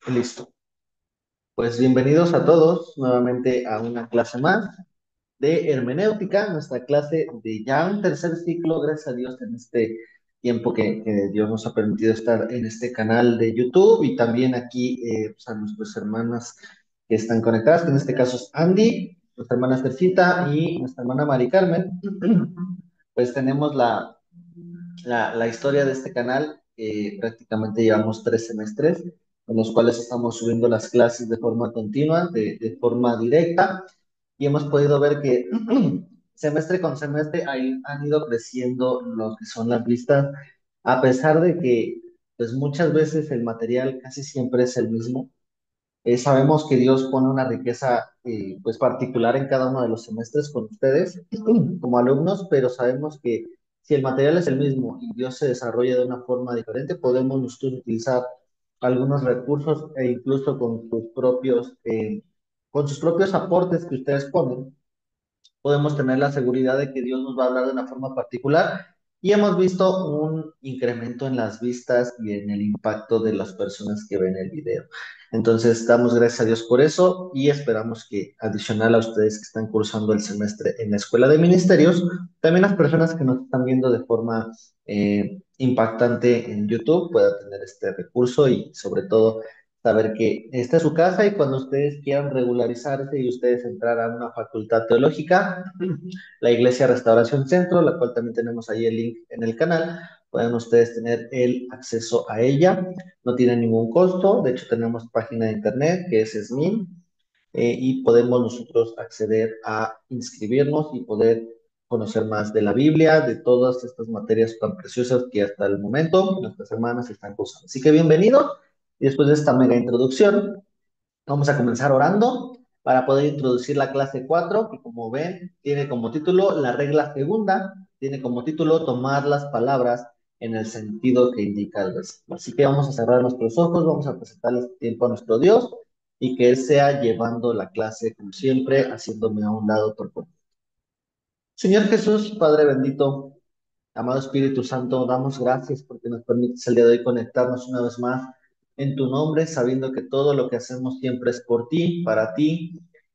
Listo. Pues bienvenidos a todos nuevamente a una clase más de hermenéutica, nuestra clase de ya un tercer ciclo, gracias a Dios, en este tiempo que Dios nos ha permitido estar en este canal de YouTube y también aquí pues, a nuestras hermanas que están conectadas, que en este caso es Andy, nuestra hermana Tercita y nuestra hermana Mari Carmen. Pues tenemos la historia de este canal. Prácticamente llevamos 3 semestres en los cuales estamos subiendo las clases de forma continua, de forma directa, y hemos podido ver que semestre con semestre han ido creciendo lo que son las vistas, a pesar de que pues muchas veces el material casi siempre es el mismo. Sabemos que Dios pone una riqueza pues particular en cada uno de los semestres con ustedes como alumnos, pero sabemos que si el material es el mismo y Dios se desarrolla de una forma diferente, podemos nosotros utilizar algunos recursos e incluso con sus propios aportes que ustedes ponen, podemos tener la seguridad de que Dios nos va a hablar de una forma particular y hemos visto un incremento en las vistas y en el impacto de las personas que ven el video. Entonces, damos gracias a Dios por eso y esperamos que, adicional a ustedes que están cursando el semestre en la Escuela de Ministerios, también las personas que nos están viendo de forma impactante en YouTube puedan tener este recurso y sobre todo saber que esta es su casa y cuando ustedes quieran regularizarse y ustedes entrar a una facultad teológica, la Iglesia Restauración Centro, la cual también tenemos ahí el link en el canal, pueden ustedes tener el acceso a ella, no tiene ningún costo, de hecho tenemos página de internet que es SMIN, y podemos nosotros acceder a inscribirnos y poder conocer más de la Biblia, de todas estas materias tan preciosas que hasta el momento nuestras hermanas están cursando. Así que bienvenidos. Y después de esta mega introducción, vamos a comenzar orando para poder introducir la clase 4 que como ven tiene como título la regla segunda, tiene como título tomar las palabras en el sentido que indica el versículo. Así que vamos a cerrar nuestros ojos, vamos a presentarles tiempo a nuestro Dios y que Él sea llevando la clase como siempre, haciéndome a un lado por favor. Señor Jesús, Padre bendito, amado Espíritu Santo, damos gracias porque nos permites el día de hoy conectarnos una vez más en tu nombre, sabiendo que todo lo que hacemos siempre es por ti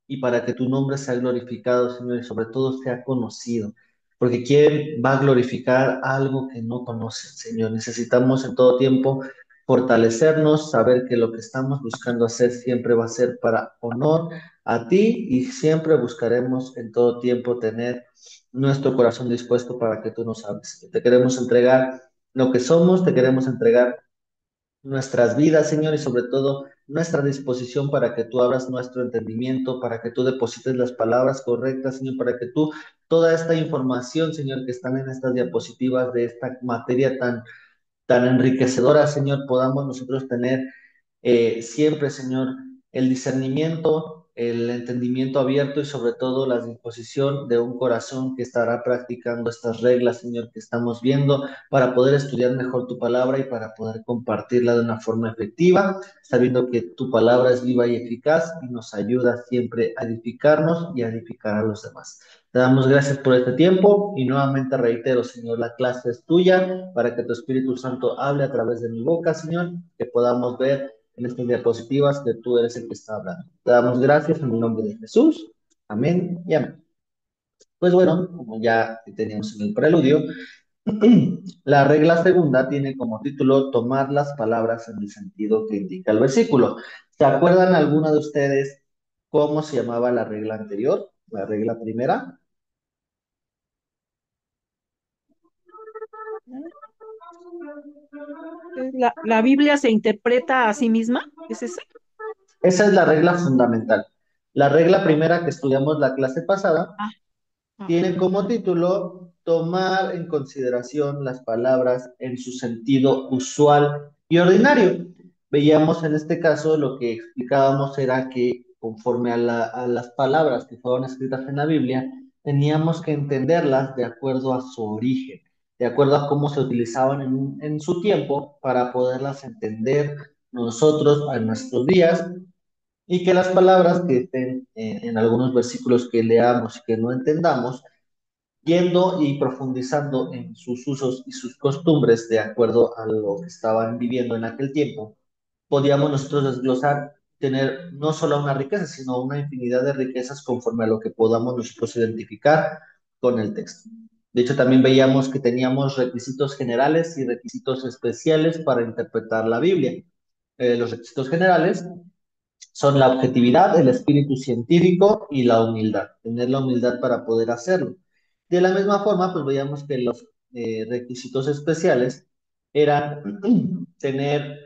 y para que tu nombre sea glorificado, Señor, y sobre todo sea conocido. Porque ¿quién va a glorificar algo que no conocen, Señor? Necesitamos en todo tiempo fortalecernos, saber que lo que estamos buscando hacer siempre va a ser para honor a ti y siempre buscaremos en todo tiempo tener nuestro corazón dispuesto para que tú nos hables. Te queremos entregar lo que somos, te queremos entregar nuestras vidas, Señor, y sobre todo nuestra disposición para que tú abras nuestro entendimiento, para que tú deposites las palabras correctas, Señor, para que tú toda esta información, Señor, que están en estas diapositivas de esta materia tan enriquecedora, Señor, podamos nosotros tener siempre, Señor, el discernimiento, el entendimiento abierto y sobre todo la disposición de un corazón que estará practicando estas reglas, Señor, que estamos viendo para poder estudiar mejor tu palabra y para poder compartirla de una forma efectiva, sabiendo que tu palabra es viva y eficaz y nos ayuda siempre a edificarnos y a edificar a los demás. Te damos gracias por este tiempo y nuevamente reitero, Señor, la clase es tuya para que tu Espíritu Santo hable a través de mi boca, Señor, que podamos ver en estas diapositivas que tú eres el que está hablando. Te damos gracias en el nombre de Jesús. Amén y amén. Pues bueno, como ya teníamos en el preludio, la regla segunda tiene como título tomar las palabras en el sentido que indica el versículo. ¿Se acuerdan alguno de ustedes cómo se llamaba la regla anterior? La regla primera. La Biblia se interpreta a sí misma, ¿es esa? Esa es la regla fundamental. La regla primera que estudiamos la clase pasada Ah, ok. tiene como título tomar en consideración las palabras en su sentido usual y ordinario. Veíamos en este caso lo que explicábamos era que conforme a las palabras que fueron escritas en la Biblia, teníamos que entenderlas de acuerdo a su origen, de acuerdo a cómo se utilizaban en su tiempo para poderlas entender nosotros a nuestros días y que las palabras que estén en algunos versículos que leamos y que no entendamos, yendo y profundizando en sus usos y sus costumbres de acuerdo a lo que estaban viviendo en aquel tiempo, podíamos nosotros desglosar, tener no solo una riqueza, sino una infinidad de riquezas conforme a lo que podamos nosotros identificar con el texto. De hecho, también veíamos que teníamos requisitos generales y requisitos especiales para interpretar la Biblia. Los requisitos generales son la objetividad, el espíritu científico y la humildad, tener la humildad para poder hacerlo. De la misma forma, pues veíamos que los requisitos especiales eran tener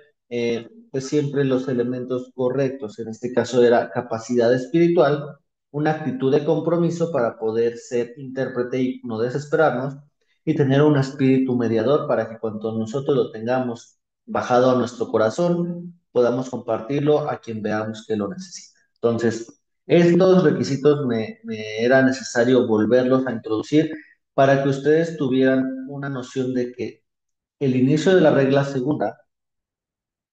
pues siempre los elementos correctos. En este caso era capacidad espiritual, una actitud de compromiso para poder ser intérprete y no desesperarnos, y tener un espíritu mediador para que cuando nosotros lo tengamos bajado a nuestro corazón, podamos compartirlo a quien veamos que lo necesita. Entonces, estos requisitos me era necesario volverlos a introducir para que ustedes tuvieran una noción de que el inicio de la regla segunda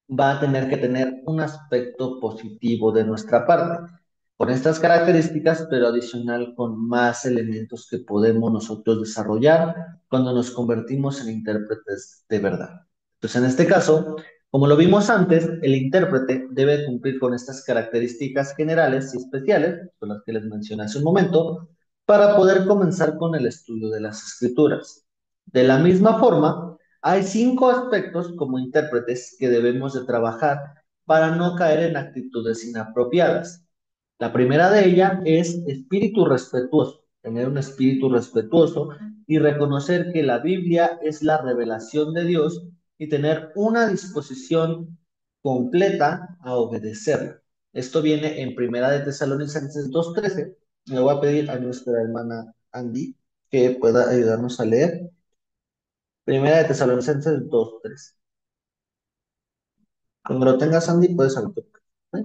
va a tener que tener un aspecto positivo de nuestra parte, con estas características, pero adicional con más elementos que podemos nosotros desarrollar cuando nos convertimos en intérpretes de verdad. Entonces, en este caso, como lo vimos antes, el intérprete debe cumplir con estas características generales y especiales, con las que les mencioné hace un momento, para poder comenzar con el estudio de las escrituras. De la misma forma, hay 5 aspectos como intérpretes que debemos de trabajar para no caer en actitudes inapropiadas. La primera de ellas es espíritu respetuoso, tener un espíritu respetuoso y reconocer que la Biblia es la revelación de Dios y tener una disposición completa a obedecerla. Esto viene en Primera de Tesalonicenses 2:13. Le voy a pedir a nuestra hermana Andy que pueda ayudarnos a leer. Primera de Tesalonicenses 2:3. Cuando lo tengas, Andy, puedes abrir tu boca, ¿eh?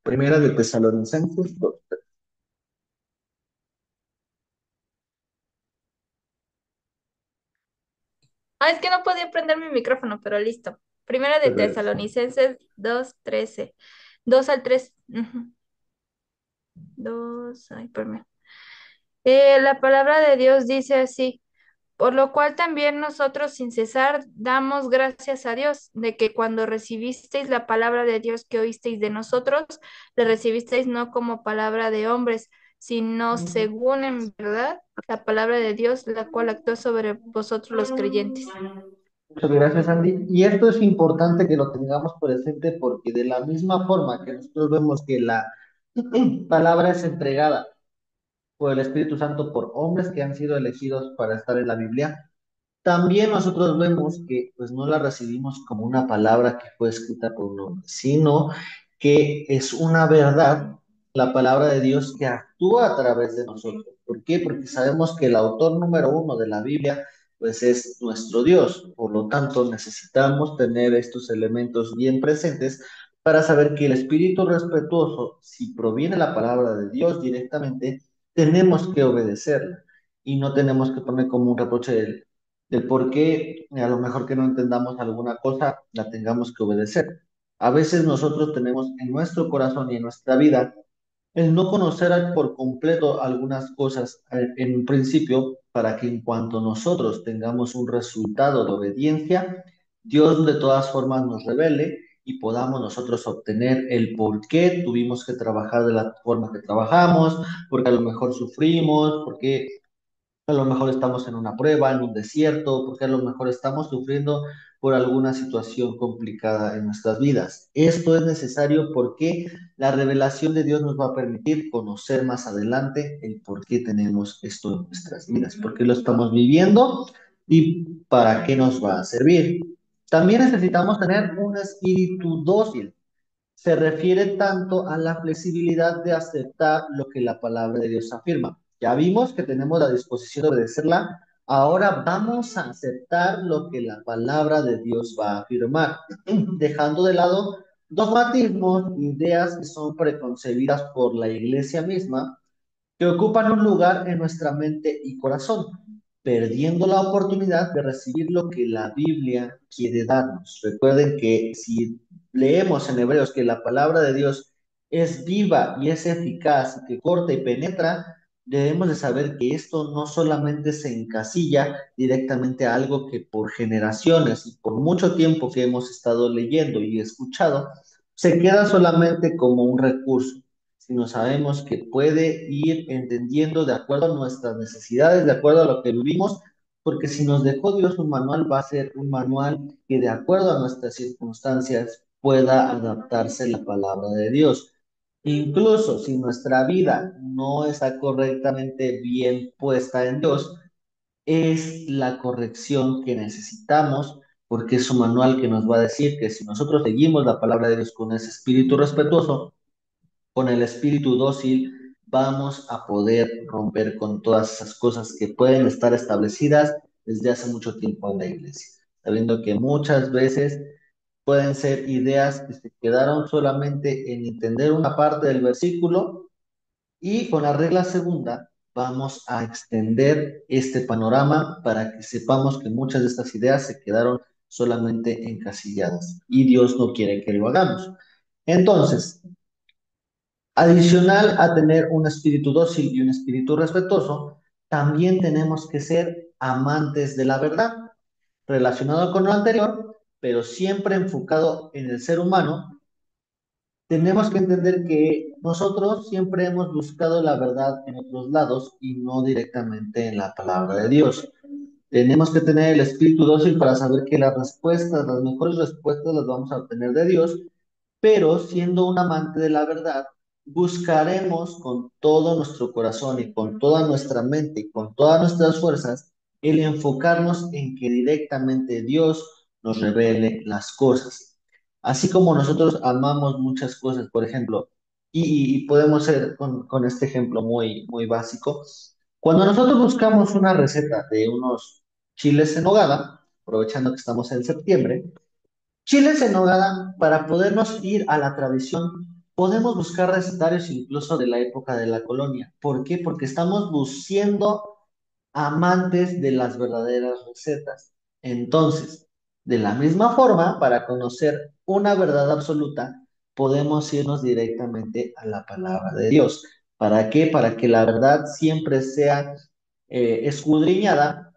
Primera de Tesalonicenses 2. Ah, es que no podía prender mi micrófono, pero listo. Primera de Tesalonicenses 2:13. 2 al 3. 2, ay, perdón. La palabra de Dios dice así, por lo cual también nosotros sin cesar damos gracias a Dios de que cuando recibisteis la palabra de Dios que oísteis de nosotros, la recibisteis no como palabra de hombres, sino según en verdad la palabra de Dios, la cual actuó sobre vosotros los creyentes. Muchas gracias, Andy. Y esto es importante que lo tengamos presente porque de la misma forma que nosotros vemos que la palabra es entregada por el Espíritu Santo por hombres que han sido elegidos para estar en la Biblia, también nosotros vemos que pues no la recibimos como una palabra que fue escrita por un hombre, sino que es una verdad, la palabra de Dios que actúa a través de nosotros. ¿Por qué? Porque sabemos que el autor número uno de la Biblia pues es nuestro Dios. Por lo tanto, necesitamos tener estos elementos bien presentes para saber que el espíritu respetuoso, si proviene la palabra de Dios directamente, tenemos que obedecerla y no tenemos que poner como un reproche del por qué a lo mejor que no entendamos alguna cosa, la tengamos que obedecer. A veces nosotros tenemos en nuestro corazón y en nuestra vida el no conocer por completo algunas cosas en un principio para que en cuanto nosotros tengamos un resultado de obediencia, Dios de todas formas nos revele y podamos nosotros obtener el por qué tuvimos que trabajar de la forma que trabajamos, porque a lo mejor sufrimos, porque a lo mejor estamos en una prueba, en un desierto, porque a lo mejor estamos sufriendo por alguna situación complicada en nuestras vidas. Esto es necesario porque la revelación de Dios nos va a permitir conocer más adelante el por qué tenemos esto en nuestras vidas, por qué lo estamos viviendo y para qué nos va a servir. También necesitamos tener un espíritu dócil. Se refiere tanto a la flexibilidad de aceptar lo que la palabra de Dios afirma. Ya vimos que tenemos la disposición de obedecerla, ahora vamos a aceptar lo que la palabra de Dios va a afirmar, dejando de lado dogmatismos, ideas que son preconcebidas por la iglesia misma que ocupan un lugar en nuestra mente y corazón, perdiendo la oportunidad de recibir lo que la Biblia quiere darnos. Recuerden que si leemos en Hebreos que la palabra de Dios es viva y es eficaz, que corta y penetra, debemos de saber que esto no solamente se encasilla directamente a algo que por generaciones y por mucho tiempo que hemos estado leyendo y escuchado, se queda solamente como un recurso, sino sabemos que puede ir entendiendo de acuerdo a nuestras necesidades, de acuerdo a lo que vivimos, porque si nos dejó Dios un manual, va a ser un manual que de acuerdo a nuestras circunstancias pueda adaptarse la palabra de Dios. Incluso si nuestra vida no está correctamente bien puesta en Dios, es la corrección que necesitamos, porque es un manual que nos va a decir que si nosotros seguimos la palabra de Dios con ese espíritu respetuoso, con el espíritu dócil, vamos a poder romper con todas esas cosas que pueden estar establecidas desde hace mucho tiempo en la iglesia, sabiendo que muchas veces pueden ser ideas que se quedaron solamente en entender una parte del versículo y con la regla segunda vamos a extender este panorama para que sepamos que muchas de estas ideas se quedaron solamente encasilladas y Dios no quiere que lo hagamos. Entonces, adicional a tener un espíritu dócil y un espíritu respetuoso, también tenemos que ser amantes de la verdad, relacionado con lo anterior, pero siempre enfocado en el ser humano. Tenemos que entender que nosotros siempre hemos buscado la verdad en otros lados y no directamente en la palabra de Dios. Tenemos que tener el espíritu dócil para saber que las respuestas, las mejores respuestas las vamos a obtener de Dios, pero siendo un amante de la verdad, buscaremos con todo nuestro corazón y con toda nuestra mente y con todas nuestras fuerzas el enfocarnos en que directamente Dios nos revele las cosas. Así como nosotros amamos muchas cosas, por ejemplo, y podemos ser con este ejemplo muy básico, cuando nosotros buscamos una receta de unos chiles en nogada, aprovechando que estamos en septiembre, chiles en nogada, para podernos ir a la tradición, podemos buscar recetarios incluso de la época de la colonia. ¿Por qué? Porque estamos siendo amantes de las verdaderas recetas. Entonces, de la misma forma, para conocer una verdad absoluta, podemos irnos directamente a la palabra de Dios. ¿Para qué? Para que la verdad siempre sea escudriñada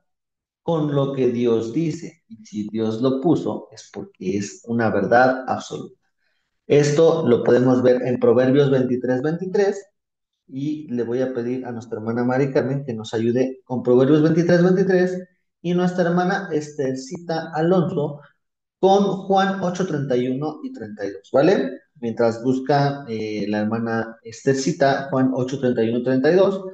con lo que Dios dice. Y si Dios lo puso, es porque es una verdad absoluta. Esto lo podemos ver en Proverbios 23:23 y le voy a pedir a nuestra hermana Mari Carmen que nos ayude con Proverbios 23:23 y nuestra hermana Estercita Alonso con Juan 8:31 y 32, ¿vale? Mientras busca la hermana Estercita Juan 8:31 y 32,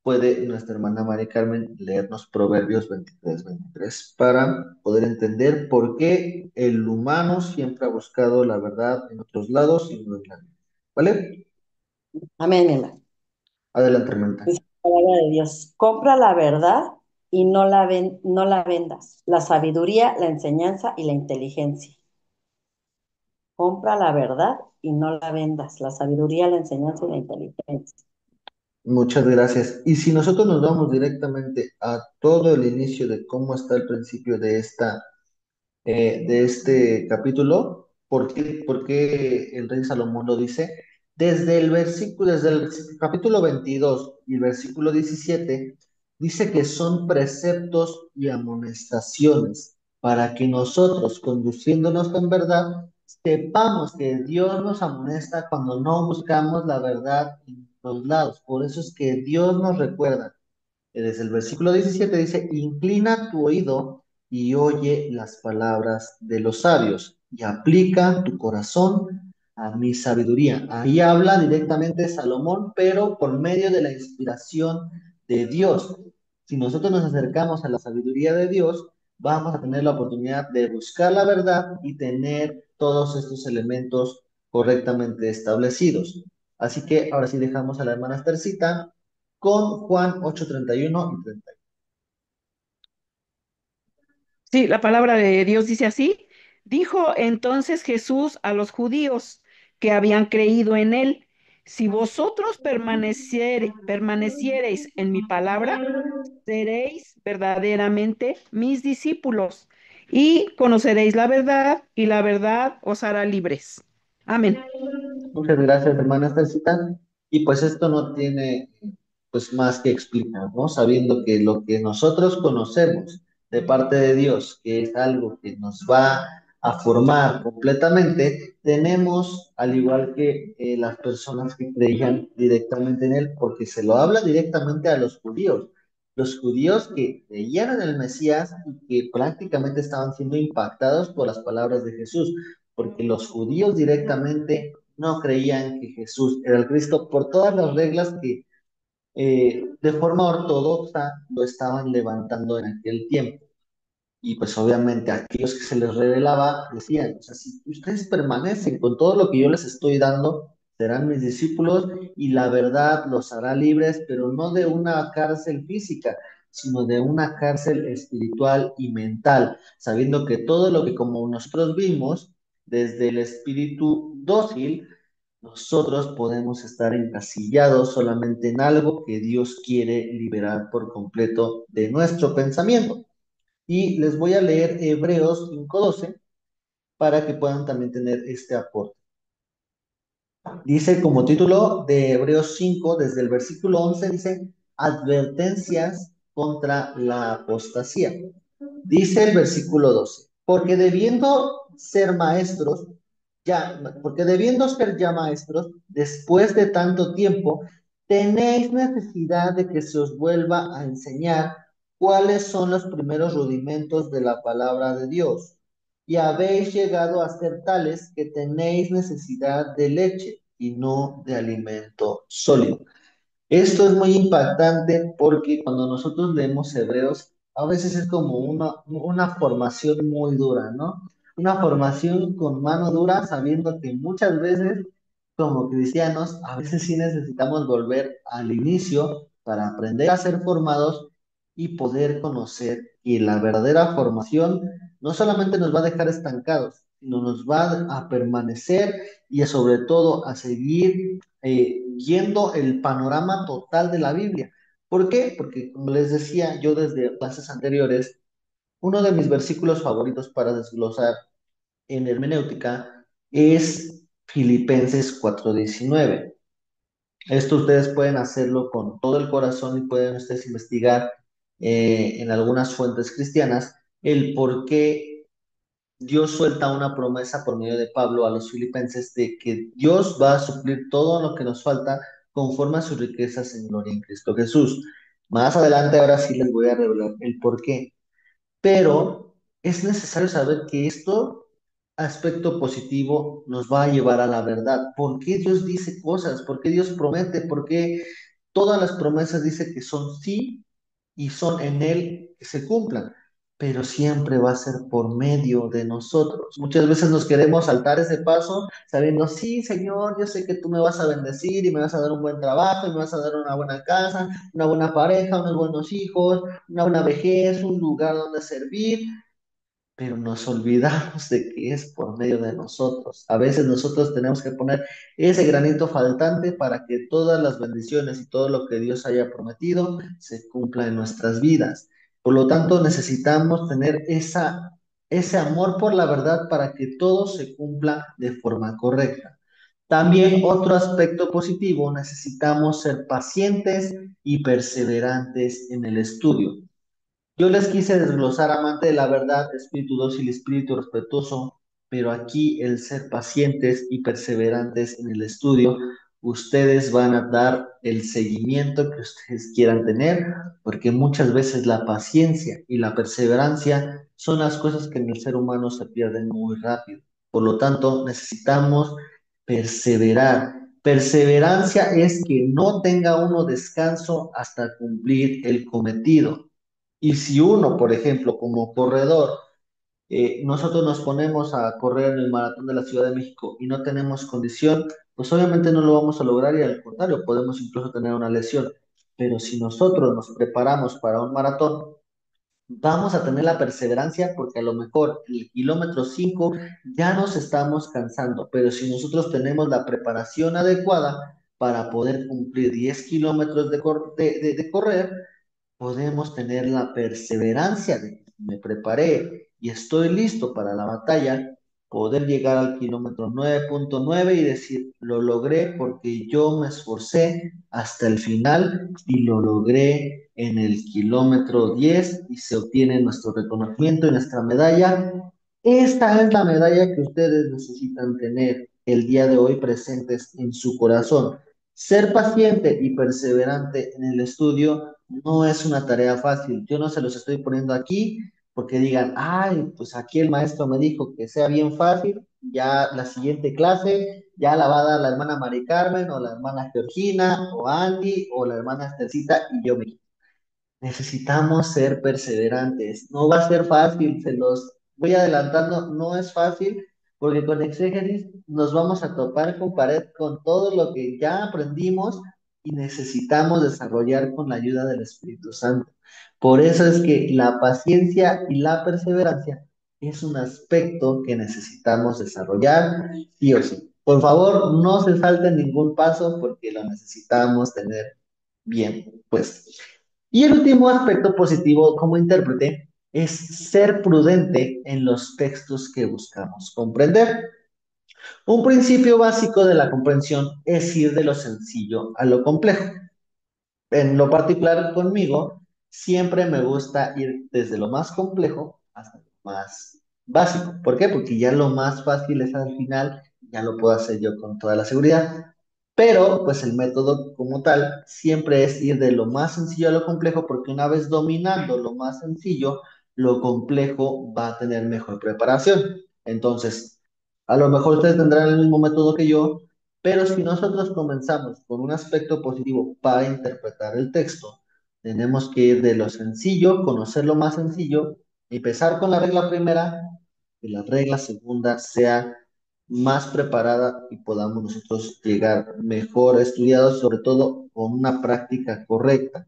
puede nuestra hermana María Carmen leernos Proverbios 23:23 para poder entender por qué el humano siempre ha buscado la verdad en otros lados y no en la Biblia, ¿vale? Amén, mi hermano. Adelante, hermana. Dice la palabra de Dios. Compra la verdad y no la vendas. La sabiduría, la enseñanza y la inteligencia. Compra la verdad y no la vendas. La sabiduría, la enseñanza y la inteligencia. Muchas gracias. Y si nosotros nos vamos directamente a todo el inicio de cómo está el principio de este capítulo, por qué el rey Salomón lo dice? Desde el capítulo 22 y el versículo 17, dice que son preceptos y amonestaciones para que nosotros, conduciéndonos en verdad, sepamos que Dios nos amonesta cuando no buscamos la verdad en los lados. Por eso es que Dios nos recuerda desde el versículo 17 dice, inclina tu oído y oye las palabras de los sabios y aplica tu corazón a mi sabiduría. Ahí habla directamente Salomón, pero por medio de la inspiración de Dios. Si nosotros nos acercamos a la sabiduría de Dios, vamos a tener la oportunidad de buscar la verdad y tener todos estos elementos correctamente establecidos. Así que ahora sí dejamos a la hermana Estercita con Juan 8:31 y 30. Sí, la palabra de Dios dice así. Dijo entonces Jesús a los judíos que habían creído en él, Si vosotros permaneciereis en mi palabra, seréis verdaderamente mis discípulos y conoceréis la verdad y la verdad os hará libres. Amén. Muchas gracias, hermana Estelcita. Y pues esto no tiene pues más que explicar, ¿no? Sabiendo que lo que nosotros conocemos de parte de Dios, que es algo que nos va a formar completamente, tenemos, al igual que las personas que creían directamente en Él, porque se lo habla directamente a los judíos que creían en el Mesías y que prácticamente estaban siendo impactados por las palabras de Jesús, porque los judíos directamente no creían que Jesús era el Cristo por todas las reglas que de forma ortodoxa lo estaban levantando en aquel tiempo. Y pues obviamente aquellos que se les revelaba decían, o sea, si ustedes permanecen con todo lo que yo les estoy dando, serán mis discípulos y la verdad los hará libres, pero no de una cárcel física, sino de una cárcel espiritual y mental, sabiendo que todo lo que como nosotros vimos, desde el espíritu dócil, nosotros podemos estar encasillados solamente en algo que Dios quiere liberar por completo de nuestro pensamiento. Y les voy a leer Hebreos 5:12 para que puedan también tener este aporte. Dice como título de Hebreos 5 desde el versículo 11 dice, advertencias contra la apostasía. Dice el versículo 12, porque debiendo ser ya maestros, después de tanto tiempo, tenéis necesidad de que se os vuelva a enseñar cuáles son los primeros rudimentos de la palabra de Dios. Y habéis llegado a ser tales que tenéis necesidad de leche y no de alimento sólido. Esto es muy impactante porque cuando nosotros leemos Hebreos, a veces es como una formación muy dura, ¿no? Una formación con mano dura, sabiendo que muchas veces, como cristianos, a veces sí necesitamos volver al inicio para aprender a ser formados y poder conocer que la verdadera formación no solamente nos va a dejar estancados, sino nos va a permanecer y sobre todo a seguir viendo el panorama total de la Biblia. ¿Por qué? Porque, como les decía yo desde clases anteriores, uno de mis versículos favoritos para desglosar en hermenéutica es Filipenses 4:19. Esto ustedes pueden hacerlo con todo el corazón y pueden ustedes investigar en algunas fuentes cristianas el por qué Dios suelta una promesa por medio de Pablo a los filipenses de que Dios va a suplir todo lo que nos falta conforme a sus riquezas en gloria en Cristo Jesús. Más adelante, ahora sí les voy a revelar el por qué. Pero es necesario saber que esto, aspecto positivo, nos va a llevar a la verdad. ¿Por qué Dios dice cosas? ¿Por qué Dios promete? ¿Por qué todas las promesas dice que son sí y son en Él que se cumplan? Pero siempre va a ser por medio de nosotros. Muchas veces nos queremos saltar ese paso sabiendo, sí, Señor, yo sé que tú me vas a bendecir y me vas a dar un buen trabajo y me vas a dar una buena casa, una buena pareja, unos buenos hijos, una buena vejez, un lugar donde servir, pero nos olvidamos de que es por medio de nosotros. A veces nosotros tenemos que poner ese granito faltante para que todas las bendiciones y todo lo que Dios haya prometido se cumpla en nuestras vidas. Por lo tanto, necesitamos tener ese amor por la verdad para que todo se cumpla de forma correcta. También otro aspecto positivo, necesitamos ser pacientes y perseverantes en el estudio. Yo les quise desglosar amante de la verdad, espíritu dócil, espíritu respetuoso, pero aquí el ser pacientes y perseverantes en el estudio, ustedes van a dar el seguimiento que ustedes quieran tener, porque muchas veces la paciencia y la perseverancia son las cosas que en el ser humano se pierden muy rápido. Por lo tanto, necesitamos perseverar. Perseverancia es que no tenga uno descanso hasta cumplir el cometido. Y si uno, por ejemplo, como corredor, nosotros nos ponemos a correr en el maratón de la Ciudad de México y no tenemos condición, pues obviamente no lo vamos a lograr y al contrario, podemos incluso tener una lesión. Pero si nosotros nos preparamos para un maratón, vamos a tener la perseverancia porque a lo mejor el kilómetro 5 ya nos estamos cansando, pero si nosotros tenemos la preparación adecuada, para poder cumplir 10 kilómetros de correr, podemos tener la perseverancia de que me preparé y estoy listo para la batalla, poder llegar al kilómetro 9.9 y decir, lo logré porque yo me esforcé hasta el final y lo logré en el kilómetro 10 y se obtiene nuestro reconocimiento y nuestra medalla. Esta es la medalla que ustedes necesitan tener el día de hoy presentes en su corazón. Ser paciente y perseverante en el estudio no es una tarea fácil. Yo no se los estoy poniendo aquí porque digan, ay, pues aquí el maestro me dijo que sea bien fácil, ya la siguiente clase ya la va a dar la hermana Mari Carmen o la hermana Georgina o Andy o la hermana Estelcita y yo me quito. Necesitamos ser perseverantes. No va a ser fácil, se los voy adelantando, no es fácil porque con exégesis nos vamos a topar con pared con todo lo que ya aprendimos y necesitamos desarrollar con la ayuda del Espíritu Santo. Por eso es que la paciencia y la perseverancia es un aspecto que necesitamos desarrollar sí o sí. Por favor, no se salten ningún paso porque lo necesitamos tener bien, pues. Y el último aspecto positivo como intérprete es ser prudente en los textos que buscamos comprender. Un principio básico de la comprensión es ir de lo sencillo a lo complejo. En lo particular conmigo, siempre me gusta ir desde lo más complejo hasta lo más básico. ¿Por qué? Porque ya lo más fácil es al final, ya lo puedo hacer yo con toda la seguridad. Pero, pues el método como tal siempre es ir de lo más sencillo a lo complejo, porque una vez dominando lo más sencillo, lo complejo va a tener mejor preparación. Entonces, a lo mejor ustedes tendrán el mismo método que yo, pero si nosotros comenzamos con un aspecto positivo para interpretar el texto, tenemos que ir de lo sencillo, conocer lo más sencillo, empezar con la regla primera, que la regla segunda sea más preparada y podamos nosotros llegar mejor estudiados, sobre todo con una práctica correcta.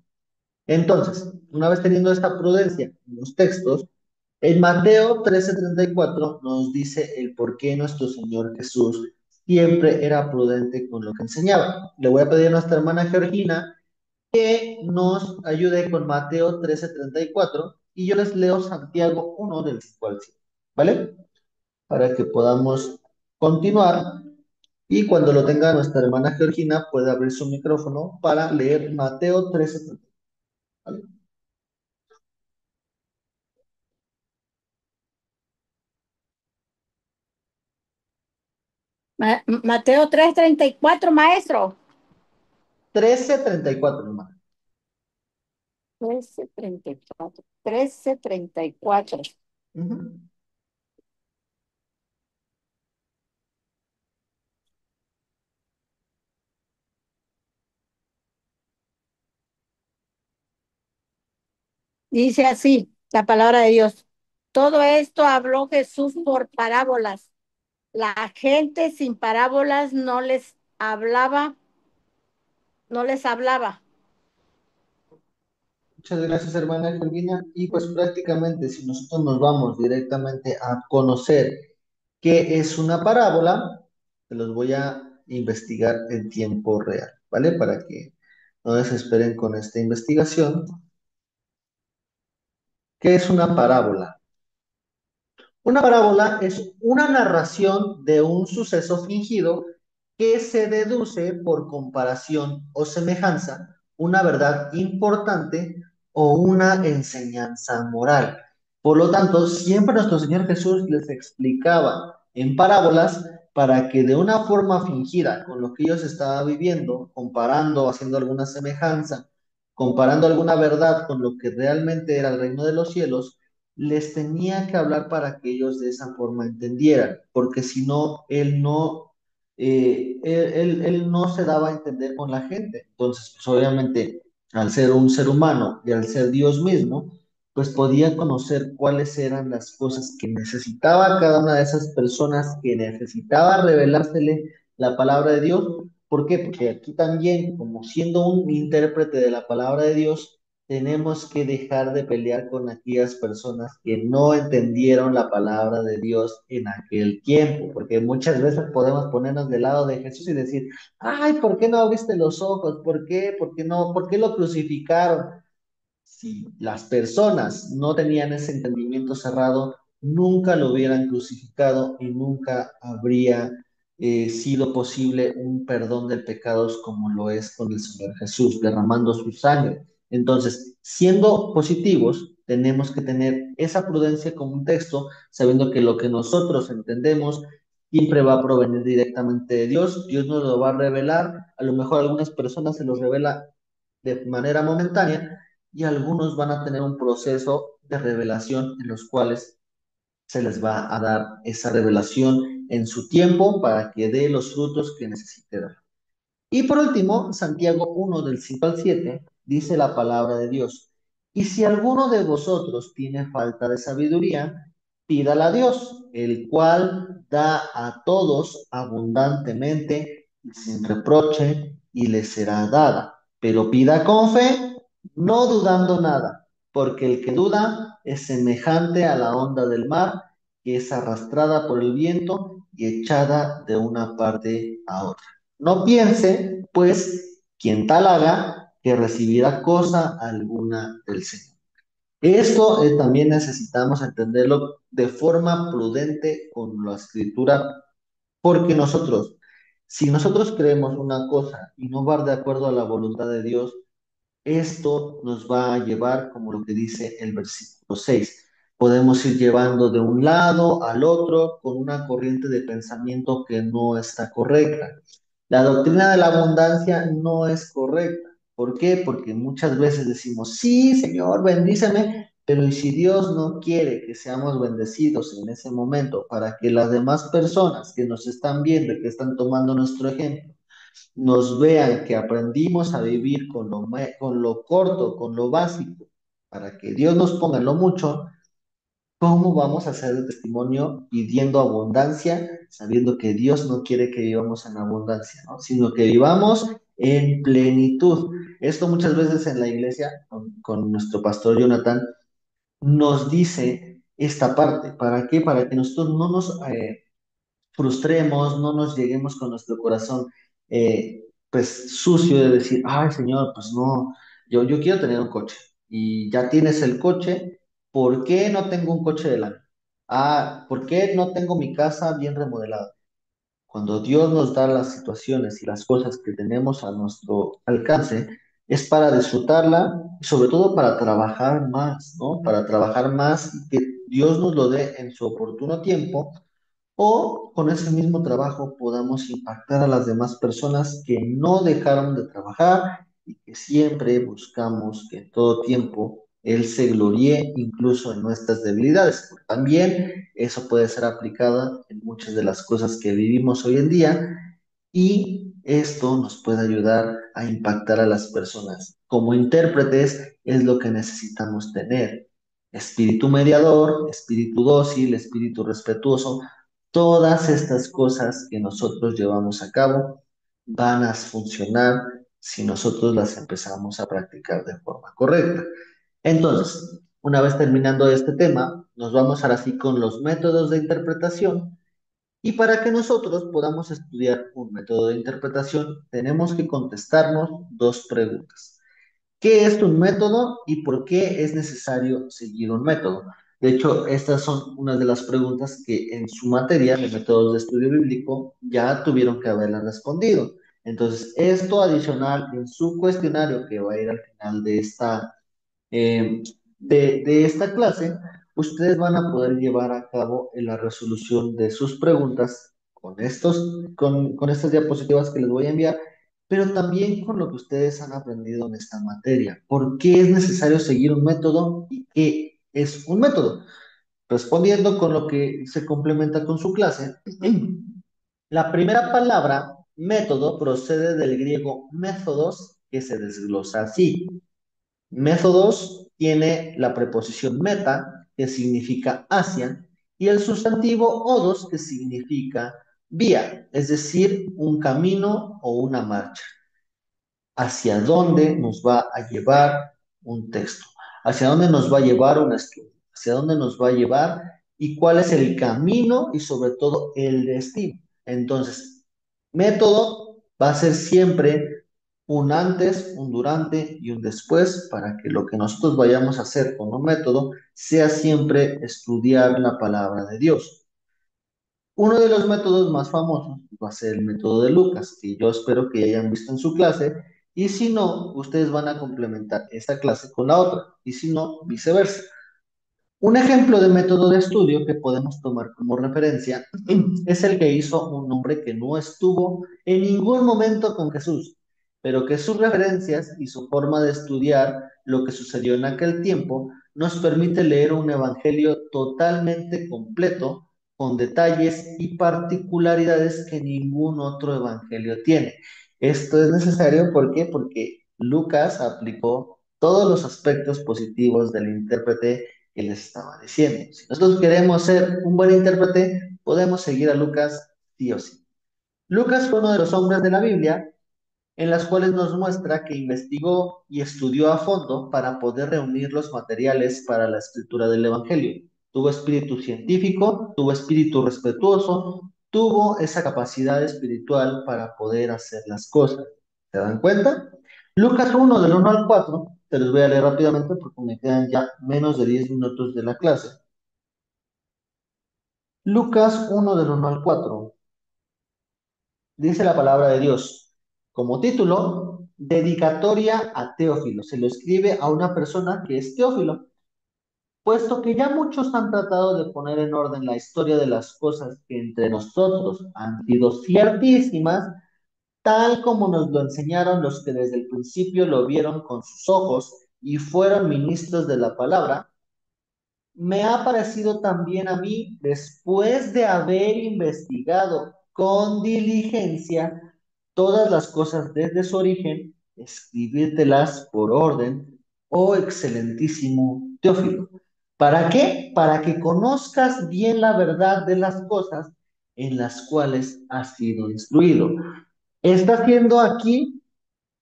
Entonces, una vez teniendo esta prudencia en los textos, en Mateo 13:34 nos dice el por qué nuestro Señor Jesús siempre era prudente con lo que enseñaba. Le voy a pedir a nuestra hermana Georgina que nos ayude con Mateo 13:34 y yo les leo Santiago 1 del 5 al 7, ¿vale? Para que podamos continuar y cuando lo tenga nuestra hermana Georgina puede abrir su micrófono para leer Mateo 13:34, ¿vale? Mateo 3:34, maestro. 13:34, hermana. 13:34. 13:34. Ujú. Dice así la palabra de Dios. Todo esto habló Jesús por parábolas. La gente sin parábolas no les hablaba. Muchas gracias, hermana Georgina. Y pues prácticamente si nosotros nos vamos directamente a conocer qué es una parábola, se los voy a investigar en tiempo real, ¿vale? Para que no desesperen con esta investigación. ¿Qué es una parábola? Una parábola es una narración de un suceso fingido que se deduce por comparación o semejanza una verdad importante o una enseñanza moral. Por lo tanto, siempre nuestro Señor Jesús les explicaba en parábolas para que de una forma fingida con lo que ellos estaban viviendo, comparando, haciendo alguna semejanza, comparando alguna verdad con lo que realmente era el reino de los cielos, les tenía que hablar para que ellos de esa forma entendieran, porque si no, él no se daba a entender con la gente. Entonces, pues obviamente, al ser un ser humano y al ser Dios mismo, pues podía conocer cuáles eran las cosas que necesitaba cada una de esas personas, que necesitaba revelársele la palabra de Dios. ¿Por qué? Porque aquí también, como siendo un intérprete de la palabra de Dios, tenemos que dejar de pelear con aquellas personas que no entendieron la palabra de Dios en aquel tiempo, porque muchas veces podemos ponernos del lado de Jesús y decir, ay, ¿por qué no abriste los ojos? ¿Por qué? ¿Por qué no? ¿Por qué lo crucificaron? Si las personas no tenían ese entendimiento cerrado, nunca lo hubieran crucificado y nunca habría sido posible un perdón de pecados como lo es con el Señor Jesús, derramando su sangre. Entonces, siendo positivos, tenemos que tener esa prudencia como un texto, sabiendo que lo que nosotros entendemos siempre va a provenir directamente de Dios. Dios nos lo va a revelar. A lo mejor a algunas personas se los revela de manera momentánea y algunos van a tener un proceso de revelación en los cuales se les va a dar esa revelación en su tiempo para que dé los frutos que necesite dar. Y por último, Santiago 1 del 5 al 7 dice la palabra de Dios. Y si alguno de vosotros tiene falta de sabiduría, pídala a Dios, el cual da a todos abundantemente y sin reproche, y le será dada. Pero pida con fe, no dudando nada, porque el que duda es semejante a la onda del mar, que es arrastrada por el viento y echada de una parte a otra. No piense, pues, quien tal haga, que recibirá cosa alguna del Señor. Esto también necesitamos entenderlo de forma prudente con la escritura, porque si nosotros creemos una cosa y no va de acuerdo a la voluntad de Dios, esto nos va a llevar, como lo que dice el versículo 6. Podemos ir llevando de un lado al otro con una corriente de pensamiento que no está correcta. La doctrina de la abundancia no es correcta. ¿Por qué? Porque muchas veces decimos, sí, Señor, bendíceme, pero ¿y si Dios no quiere que seamos bendecidos en ese momento para que las demás personas que nos están viendo y que están tomando nuestro ejemplo, nos vean que aprendimos a vivir con lo corto, con lo básico, para que Dios nos ponga en lo mucho? ¿Cómo vamos a hacer el testimonio pidiendo abundancia, sabiendo que Dios no quiere que vivamos en abundancia, ¿no? Sino que vivamos en plenitud? Esto muchas veces en la iglesia, con nuestro pastor Jonathan, nos dice esta parte. ¿Para qué? Para que nosotros no nos frustremos, no nos lleguemos con nuestro corazón pues sucio de decir, ay Señor, pues no, yo quiero tener un coche y ya tienes el coche, ¿por qué no tengo un coche del año? Ah, ¿por qué no tengo mi casa bien remodelada? Cuando Dios nos da las situaciones y las cosas que tenemos a nuestro alcance, es para disfrutarla y sobre todo para trabajar más, ¿no? Para trabajar más y que Dios nos lo dé en su oportuno tiempo, o con ese mismo trabajo podamos impactar a las demás personas que no dejaron de trabajar y que siempre buscamos que en todo tiempo Él se gloríe incluso en nuestras debilidades. También eso puede ser aplicado en muchas de las cosas que vivimos hoy en día, y esto nos puede ayudar a impactar a las personas. Como intérpretes es lo que necesitamos tener: espíritu mediador, espíritu dócil, espíritu respetuoso. Todas estas cosas que nosotros llevamos a cabo van a funcionar si nosotros las empezamos a practicar de forma correcta. Entonces, una vez terminando este tema, nos vamos ahora sí con los métodos de interpretación. Y para que nosotros podamos estudiar un método de interpretación, tenemos que contestarnos dos preguntas. ¿Qué es un método y por qué es necesario seguir un método? De hecho, estas son unas de las preguntas que en su materia de métodos de estudio bíblico ya tuvieron que haberlas respondido. Entonces, esto adicional en su cuestionario que va a ir al final eh, de esta clase, ustedes van a poder llevar a cabo en la resolución de sus preguntas con estas diapositivas que les voy a enviar, pero también con lo que ustedes han aprendido en esta materia. ¿Por qué es necesario seguir un método y qué es un método? Respondiendo con lo que se complementa con su clase, la primera palabra, método, procede del griego métodos, que se desglosa así. Métodos tiene la preposición meta, que significa hacia, y el sustantivo odos, que significa vía, es decir, un camino o una marcha. ¿Hacia dónde nos va a llevar un texto, hacia dónde nos va a llevar un estudio, hacia dónde nos va a llevar y cuál es el camino y sobre todo el destino. Entonces, método va a ser siempre un antes, un durante y un después para que lo que nosotros vayamos a hacer con un método sea siempre estudiar la palabra de Dios. Uno de los métodos más famosos va a ser el método de Lucas, que yo espero que hayan visto en su clase, y si no, ustedes van a complementar esta clase con la otra, y si no, viceversa. Un ejemplo de método de estudio que podemos tomar como referencia es el que hizo un hombre que no estuvo en ningún momento con Jesús, pero que sus referencias y su forma de estudiar lo que sucedió en aquel tiempo nos permite leer un evangelio totalmente completo, con detalles y particularidades que ningún otro evangelio tiene. Esto es necesario, ¿por qué? Porque Lucas aplicó todos los aspectos positivos del intérprete que les estaba diciendo. Si nosotros queremos ser un buen intérprete, podemos seguir a Lucas sí o sí. Lucas fue uno de los hombres de la Biblia en las cuales nos muestra que investigó y estudió a fondo para poder reunir los materiales para la escritura del Evangelio. Tuvo espíritu científico, tuvo espíritu respetuoso, tuvo esa capacidad espiritual para poder hacer las cosas. ¿Se dan cuenta? Lucas 1 del 1 al 4, te los voy a leer rápidamente porque me quedan ya menos de 10 minutos de la clase. Lucas 1 del 1 al 4. Dice la palabra de Dios. Como título, dedicatoria a Teófilo. Se lo escribe a una persona que es Teófilo. Puesto que ya muchos han tratado de poner en orden la historia de las cosas que entre nosotros han sido ciertísimas, tal como nos lo enseñaron los que desde el principio lo vieron con sus ojos y fueron ministros de la palabra, me ha parecido también a mí, después de haber investigado con diligencia todas las cosas desde su origen, escribírtelas por orden, oh excelentísimo Teófilo. ¿Para qué? Para que conozcas bien la verdad de las cosas en las cuales has sido instruido. Está haciendo aquí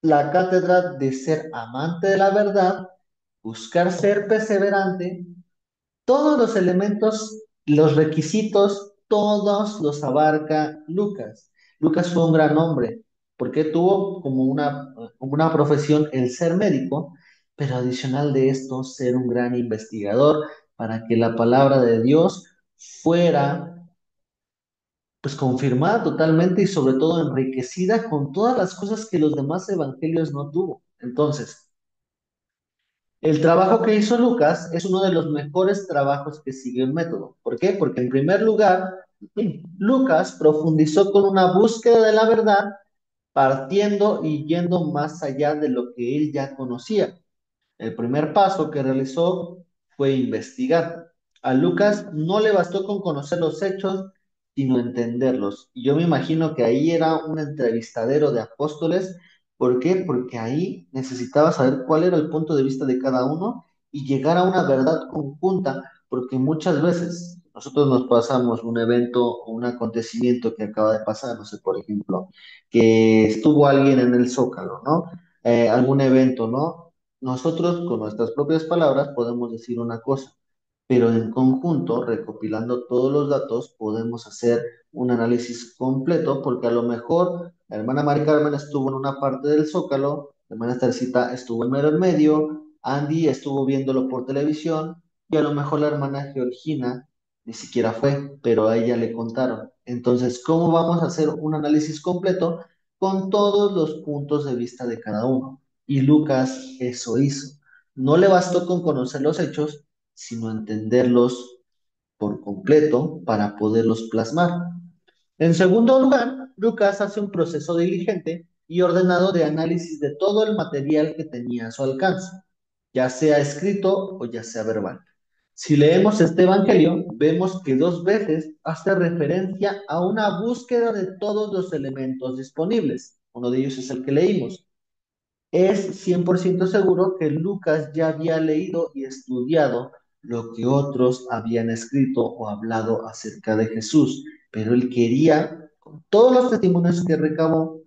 la cátedra de ser amante de la verdad, buscar ser perseverante, todos los elementos, los requisitos, todos los abarca Lucas. Lucas fue un gran hombre, porque tuvo como una profesión el ser médico, pero adicional de esto, ser un gran investigador para que la palabra de Dios fuera pues confirmada totalmente y sobre todo enriquecida con todas las cosas que los demás evangelios no tuvo. Entonces, el trabajo que hizo Lucas es uno de los mejores trabajos que siguió el método. ¿Por qué? Porque en primer lugar, Lucas profundizó con una búsqueda de la verdad, partiendo y yendo más allá de lo que él ya conocía. El primer paso que realizó fue investigar. A Lucas no le bastó con conocer los hechos, sino entenderlos. Y yo me imagino que ahí era un entrevistadero de apóstoles. ¿Por qué? Porque ahí necesitaba saber cuál era el punto de vista de cada uno y llegar a una verdad conjunta, porque muchas veces nosotros nos pasamos un evento o un acontecimiento que acaba de pasar, no sé, por ejemplo, que estuvo alguien en el Zócalo, ¿no? Algún evento, ¿no? Nosotros con nuestras propias palabras podemos decir una cosa, pero en conjunto, recopilando todos los datos, podemos hacer un análisis completo, porque a lo mejor la hermana Mari Carmen estuvo en una parte del Zócalo, la hermana Teresita estuvo en mero en medio, Andy estuvo viéndolo por televisión, y a lo mejor la hermana Georgina ni siquiera fue, pero a ella le contaron. Entonces, ¿cómo vamos a hacer un análisis completo con todos los puntos de vista de cada uno? Y Lucas eso hizo. No le bastó con conocer los hechos, sino entenderlos por completo para poderlos plasmar. En segundo lugar, Lucas hace un proceso diligente y ordenado de análisis de todo el material que tenía a su alcance, ya sea escrito o ya sea verbal. Si leemos este evangelio, vemos que dos veces hace referencia a una búsqueda de todos los elementos disponibles. Uno de ellos es el que leímos. Es 100% seguro que Lucas ya había leído y estudiado lo que otros habían escrito o hablado acerca de Jesús, pero él quería, con todos los testimonios que recabó,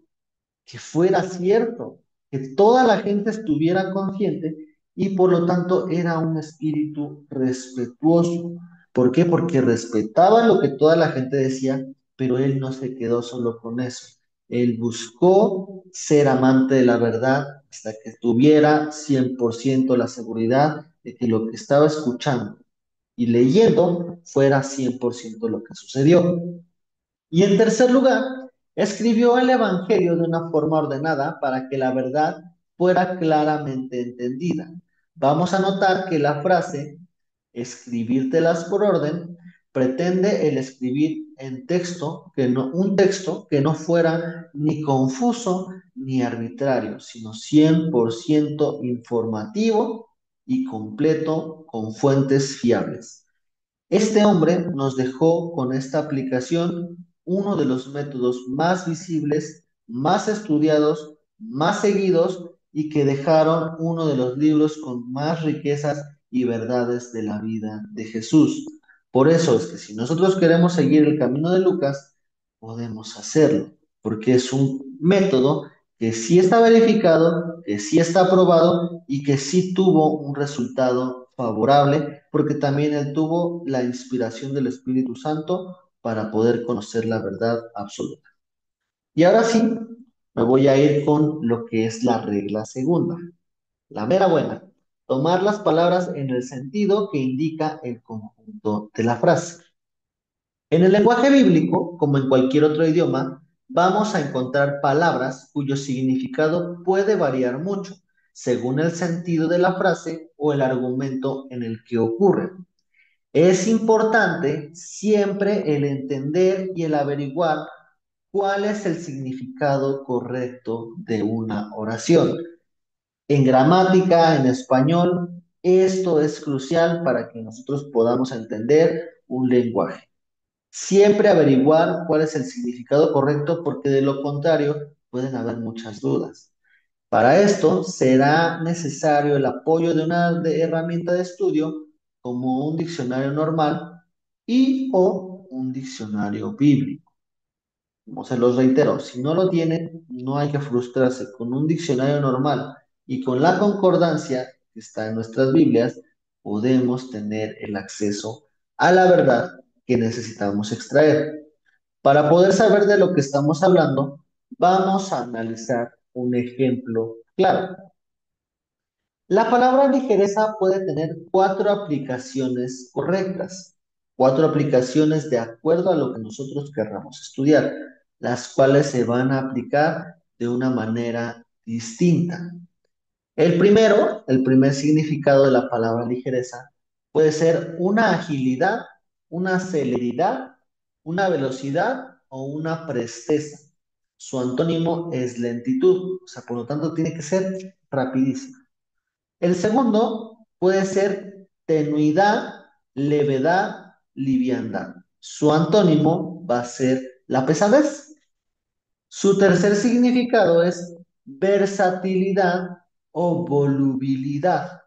que fuera cierto, que toda la gente estuviera consciente y por lo tanto era un espíritu respetuoso. ¿Por qué? Porque respetaba lo que toda la gente decía, pero él no se quedó solo con eso. Él buscó ser amante de la verdad hasta que tuviera 100% la seguridad de que lo que estaba escuchando y leyendo fuera 100% lo que sucedió. Y en tercer lugar, escribió el Evangelio de una forma ordenada para que la verdad fuera claramente entendida. Vamos a notar que la frase escribírtelas por orden pretende el escribir en texto un texto que no fuera ni confuso ni arbitrario, sino 100% informativo y completo con fuentes fiables. Este hombre nos dejó con esta aplicación uno de los métodos más visibles, más estudiados, más seguidos y que dejaron uno de los libros con más riquezas y verdades de la vida de Jesús. Por eso es que si nosotros queremos seguir el camino de Lucas, podemos hacerlo, porque es un método que sí está verificado, que sí está aprobado y que sí tuvo un resultado favorable, porque también él tuvo la inspiración del Espíritu Santo para poder conocer la verdad absoluta. Y ahora sí, me voy a ir con lo que es la regla segunda, la mera buena, tomar las palabras en el sentido que indica el conjunto de la frase. En el lenguaje bíblico, como en cualquier otro idioma, vamos a encontrar palabras cuyo significado puede variar mucho, según el sentido de la frase o el argumento en el que ocurre. Es importante siempre el entender y el averiguar cuál es el significado correcto de una oración. En gramática, en español, esto es crucial para que nosotros podamos entender un lenguaje. Siempre averiguar cuál es el significado correcto porque de lo contrario pueden haber muchas dudas. Para esto será necesario el apoyo de una herramienta de estudio como un diccionario normal y o un diccionario bíblico. Como se los reitero, si no lo tienen, no hay que frustrarse. Con un diccionario normal y con la concordancia que está en nuestras Biblias, podemos tener el acceso a la verdad que necesitamos extraer. Para poder saber de lo que estamos hablando, vamos a analizar un ejemplo claro. La palabra ligereza puede tener cuatro aplicaciones correctas, cuatro aplicaciones de acuerdo a lo que nosotros querramos estudiar, las cuales se van a aplicar de una manera distinta. El primer significado de la palabra ligereza puede ser una agilidad, una celeridad, una velocidad o una presteza. Su antónimo es lentitud, o sea, por lo tanto tiene que ser rapidísimo. El segundo puede ser tenuidad, levedad, liviandad. Su antónimo va a ser la pesadez. Su tercer significado es versatilidad o volubilidad.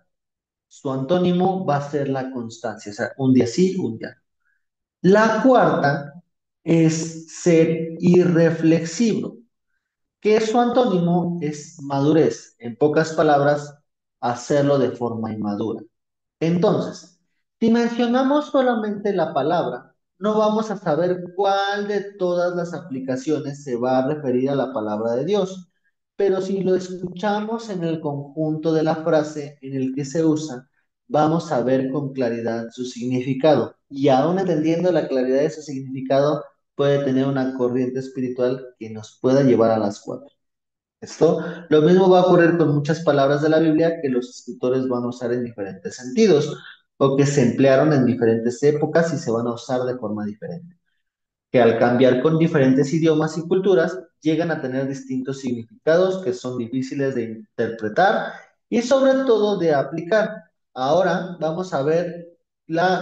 Su antónimo va a ser la constancia, o sea, un día sí, un día no. La cuarta es ser irreflexivo, que su antónimo es madurez. En pocas palabras, hacerlo de forma inmadura. Entonces, si mencionamos solamente la palabra, no vamos a saber cuál de todas las aplicaciones se va a referir a la palabra de Dios. Pero si lo escuchamos en el conjunto de la frase en el que se usa, vamos a ver con claridad su significado. Y aún entendiendo la claridad de su significado, puede tener una corriente espiritual que nos pueda llevar a las cuatro. Esto, lo mismo va a ocurrir con muchas palabras de la Biblia que los escritores van a usar en diferentes sentidos o que se emplearon en diferentes épocas y se van a usar de forma diferente, que al cambiar con diferentes idiomas y culturas llegan a tener distintos significados que son difíciles de interpretar y sobre todo de aplicar. Ahora vamos a ver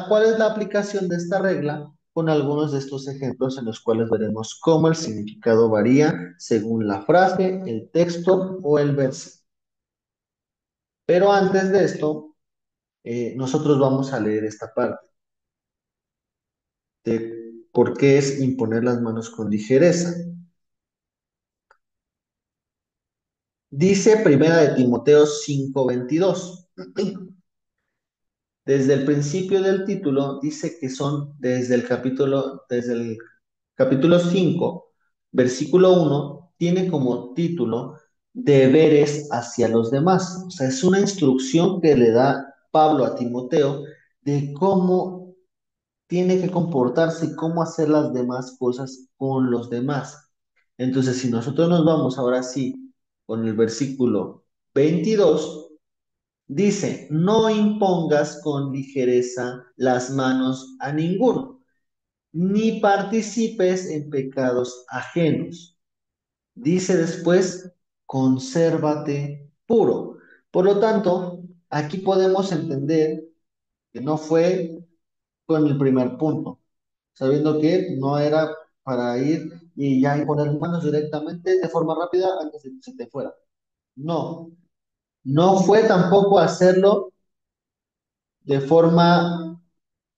cuál es la aplicación de esta regla con algunos de estos ejemplos en los cuales veremos cómo el significado varía según la frase, el texto o el verso. Pero antes de esto, nosotros vamos a leer esta parte de por qué es imponer las manos con ligereza. Dice Primera de Timoteo 5:22, Desde el principio del título dice que son desde el capítulo 5 versículo 1 tiene como título deberes hacia los demás. O sea, es una instrucción que le da Pablo a Timoteo de cómo tiene que comportarse y cómo hacer las demás cosas con los demás. Entonces, si nosotros nos vamos ahora sí con el versículo 22, dice, no impongas con ligereza las manos a ninguno, ni participes en pecados ajenos. Dice después, consérvate puro. Por lo tanto, aquí podemos entender que no fue con el primer punto, sabiendo que no era para ir y ya imponer manos directamente de forma rápida antes de que se te fuera. No, no fue tampoco hacerlo de forma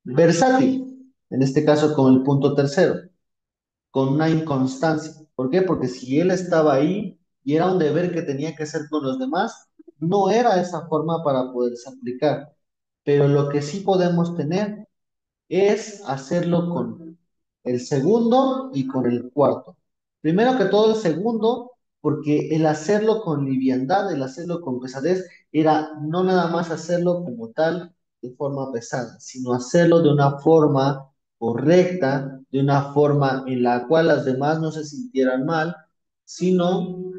versátil, en este caso con el punto tercero, con una inconstancia. ¿Por qué? Porque si él estaba ahí y era un deber que tenía que hacer con los demás, no era esa forma para poderse aplicar. Pero lo que sí podemos tener es hacerlo con el segundo y con el cuarto. Primero que todo el segundo, porque el hacerlo con liviandad, el hacerlo con pesadez, era no nada más hacerlo como tal de forma pesada, sino hacerlo de una forma correcta, de una forma en la cual las demás no se sintieran mal, sino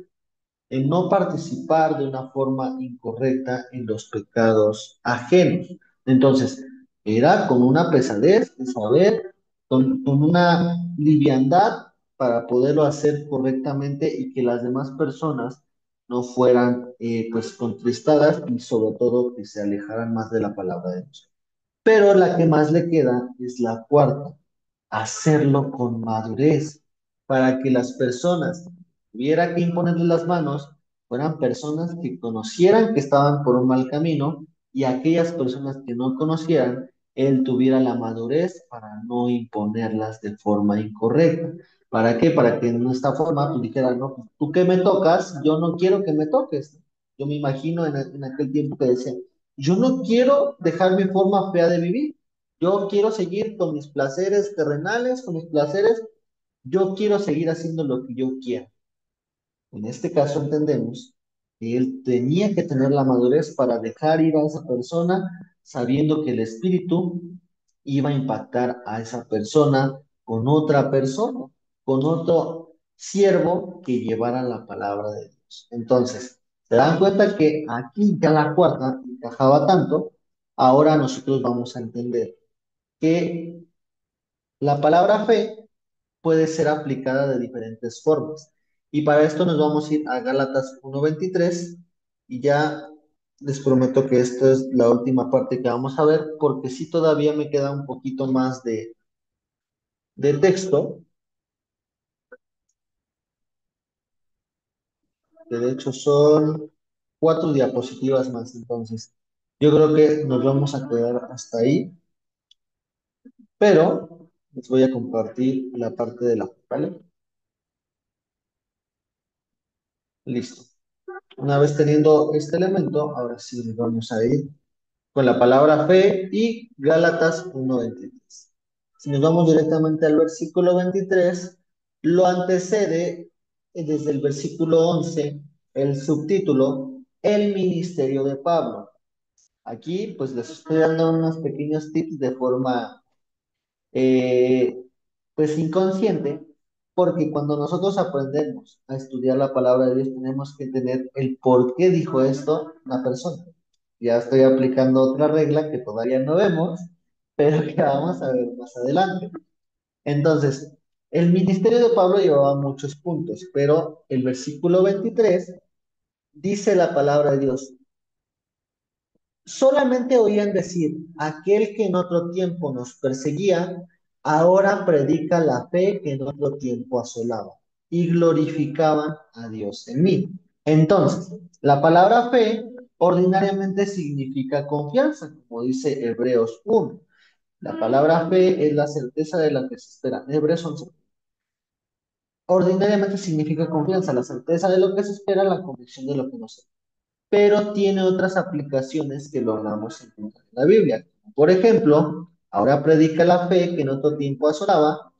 en no participar de una forma incorrecta en los pecados ajenos. Entonces, era con una pesadez de saber, con una liviandad para poderlo hacer correctamente y que las demás personas no fueran pues contristadas y sobre todo que se alejaran más de la palabra de Dios. Pero la que más le queda es la cuarta, hacerlo con madurez, para que las personas que hubiera que imponerle las manos fueran personas que conocieran que estaban por un mal camino y aquellas personas que no conocieran, él tuviera la madurez para no imponerlas de forma incorrecta. ¿Para qué? Para que en esta forma tú dijeras, no, pues, tú que me tocas, yo no quiero que me toques. Yo me imagino en aquel tiempo que decían, yo no quiero dejar mi forma fea de vivir. Yo quiero seguir con mis placeres terrenales, con mis placeres. Yo quiero seguir haciendo lo que yo quiera. En este caso entendemos que él tenía que tener la madurez para dejar ir a esa persona sabiendo que el espíritu iba a impactar a esa persona con otra persona, con otro siervo que llevara la palabra de Dios. Entonces, se dan cuenta que aquí ya la cuarta encajaba tanto, ahora nosotros vamos a entender que la palabra fe puede ser aplicada de diferentes formas. Y para esto nos vamos a ir a Gálatas 1:23 y ya les prometo que esta es la última parte que vamos a ver porque sí todavía me queda un poquito más de texto, que de hecho son 4 diapositivas más, entonces yo creo que nos vamos a quedar hasta ahí, pero les voy a compartir la parte de la, ¿vale? Listo. Una vez teniendo este elemento, ahora sí nos vamos a ir con la palabra fe y Gálatas 1:23. Si nos vamos directamente al versículo 23, lo antecede desde el versículo 11 el subtítulo El ministerio de Pablo. Aquí pues les estoy dando unos pequeños tips de forma eh, pues inconsciente, porque cuando nosotros aprendemos a estudiar la palabra de Dios, tenemos que tener el por qué dijo esto una persona. Ya estoy aplicando otra regla que todavía no vemos, pero que vamos a ver más adelante. Entonces, el ministerio de Pablo llevaba muchos puntos, pero el versículo 23 dice la palabra de Dios, solamente oían decir, aquel que en otro tiempo nos perseguía, ahora predica la fe que en otro tiempo asolaba, y glorificaban a Dios en mí. Entonces, la palabra fe ordinariamente significa confianza, como dice Hebreos 1. La palabra fe es la certeza de la que se espera. Hebreos 11. Ordinariamente significa confianza, la certeza de lo que se espera, la convicción de lo que no se. pero tiene otras aplicaciones que logramos encontrar en la Biblia. Por ejemplo, ahora predica la fe que en otro tiempo asolaba.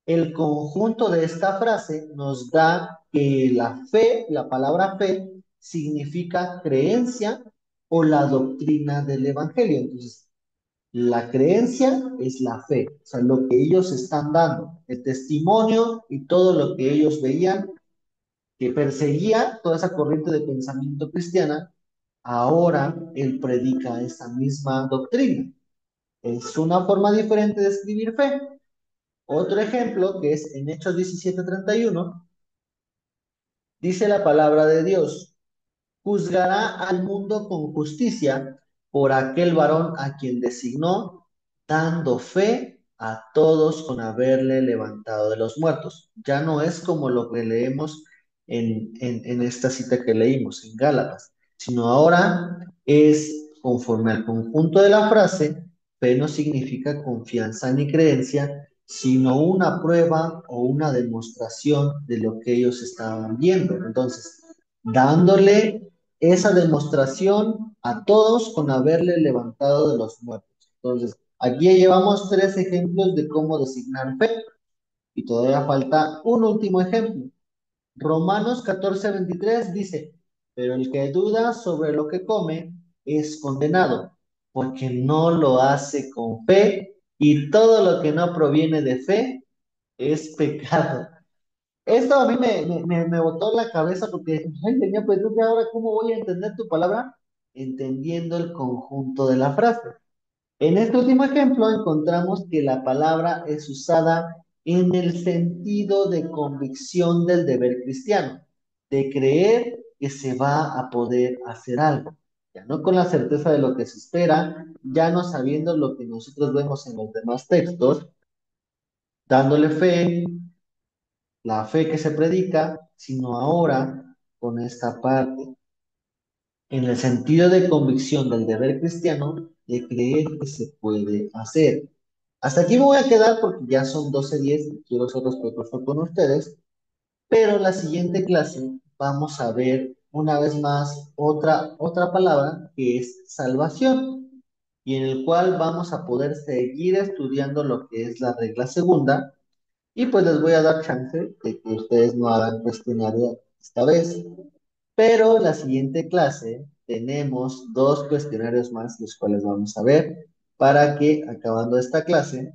El conjunto de esta frase nos da que la fe, la palabra fe, significa creencia o la doctrina del Evangelio. Entonces, la creencia es la fe, o sea, lo que ellos están dando, el testimonio y todo lo que ellos veían que perseguía toda esa corriente de pensamiento cristiana, ahora él predica esa misma doctrina. Es una forma diferente de escribir fe. Otro ejemplo, que es en Hechos 17:31, dice la palabra de Dios: juzgará al mundo con justicia por aquel varón a quien designó, dando fe a todos con haberle levantado de los muertos. Ya no es como lo que leemos en esta cita que leímos en Gálatas, sino ahora es conforme al conjunto de la frase. Fe no significa confianza ni creencia, sino una prueba o una demostración de lo que ellos estaban viendo. Entonces, dándole esa demostración a todos con haberle levantado de los muertos. Entonces, aquí ya llevamos 3 ejemplos de cómo designar fe y todavía falta un último ejemplo. Romanos 14:23 dice: pero el que duda sobre lo que come es condenado, porque no lo hace con fe, y todo lo que no proviene de fe es pecado. Esto a mí me botó la cabeza porque, ay, tenía pues, ¿y ahora cómo voy a entender tu palabra? Entendiendo el conjunto de la frase. En este último ejemplo encontramos que la palabra es usada en el sentido de convicción del deber cristiano, de creer que se va a poder hacer algo, ya no con la certeza de lo que se espera, ya no sabiendo lo que nosotros vemos en los demás textos, dándole fe, la fe que se predica, sino ahora con esta parte, en el sentido de convicción del deber cristiano de creer que se puede hacer. Hasta aquí me voy a quedar porque ya son 12:10 y quiero ser respetuoso con ustedes, pero la siguiente clase vamos a ver una vez más otra palabra que es salvación y en el cual vamos a poder seguir estudiando lo que es la regla segunda y pues les voy a dar chance de que ustedes no hagan cuestionario esta vez. Pero la siguiente clase tenemos 2 cuestionarios más, los cuales vamos a ver, para que acabando esta clase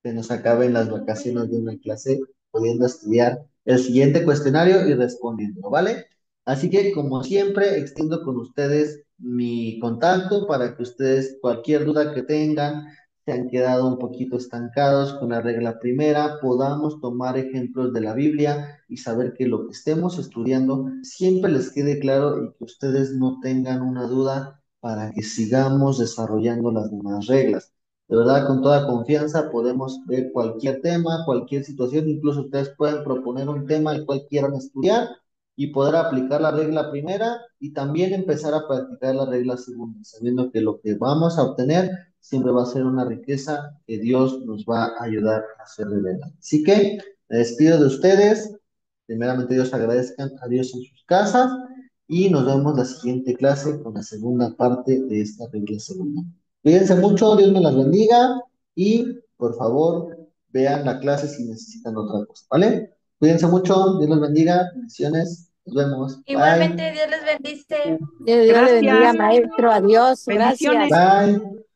se nos acaben las vacaciones de una clase, pudiendo estudiar el siguiente cuestionario y respondiendo, ¿vale? Así que, como siempre, extiendo con ustedes mi contacto para que ustedes, cualquier duda que tengan, se han quedado un poquito estancados con la regla primera, podamos tomar ejemplos de la Biblia y saber que lo que estemos estudiando siempre les quede claro y que ustedes no tengan una duda para que sigamos desarrollando las demás reglas. De verdad, con toda confianza podemos ver cualquier tema, cualquier situación, incluso ustedes pueden proponer un tema el cual quieran estudiar y poder aplicar la regla primera y también empezar a practicar la regla segunda, sabiendo que lo que vamos a obtener siempre va a ser una riqueza que Dios nos va a ayudar a hacer revelar. Así que me despido de ustedes. Primeramente, Dios agradezcan a Dios en sus casas y nos vemos la siguiente clase con la segunda parte de esta regla segunda. Cuídense mucho, Dios me las bendiga y por favor vean la clase si necesitan otra cosa, ¿vale? Cuídense mucho, Dios los bendiga, bendiciones, nos vemos, Igualmente, bye, Dios les bendice. Dios le bendiga, Gracias. maestro. Adiós. Gracias. Bendiciones. bye.